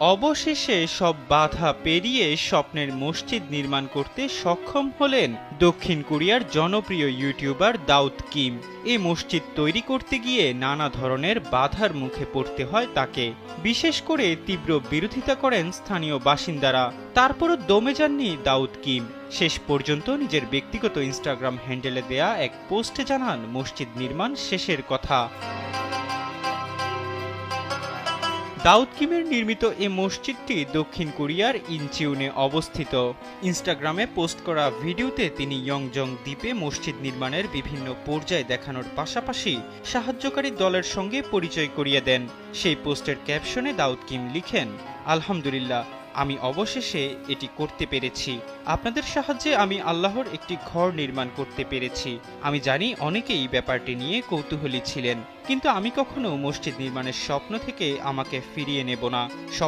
অবশেষে সব বাধা পেরিয়ে স্বপ্নের মসজিদ নির্মাণ করতে সক্ষম হলেন দক্ষিণ কোরিয়ার জনপ্রিয় ইউটিউবার দাউদ কিম। এই মসজিদ তৈরি করতে গিয়ে নানা ধরনের বাধার মুখে পড়তে হয় তাকে। বিশেষ করে তীব্র বিরোধিতা করেন স্থানীয় বাসিন্দারা। তারপরও দমে যাননি দাউদ কিম। শেষ পর্যন্ত নিজের ব্যক্তিগত ইনস্টাগ্রাম হ্যান্ডেলে দেয়া এক পোস্টে জানান মসজিদ নির্মাণ শেষের কথা। দাউদ কিমের নির্মিত এই মসজিদটি দক্ষিণ কোরিয়ার ইনচিউনে অবস্থিত। ইনস্টাগ্রামে পোস্ট করা ভিডিওতে তিনি ইয়ংজং দ্বীপে মসজিদ নির্মাণের বিভিন্ন পর্যায় দেখানোর পাশাপাশি সাহায্যকারী দলের সঙ্গে পরিচয় করিয়ে দেন। সেই পোস্টের ক্যাপশনে দাউদ কিম লিখেন, আলহামদুলিল্লাহ, আমি অবশেষে এটি করতে পেরেছি। আপনাদের সাহায্যে আমি আল্লাহর একটি ঘর নির্মাণ করতে পেরেছি। আমি জানি অনেকেই ব্যাপারটি নিয়ে কৌতূহলী ছিলেন, কিন্তু আমি কখনো মসজিদ নির্মাণের স্বপ্ন থেকে আমাকে ফিরিয়ে নেব না।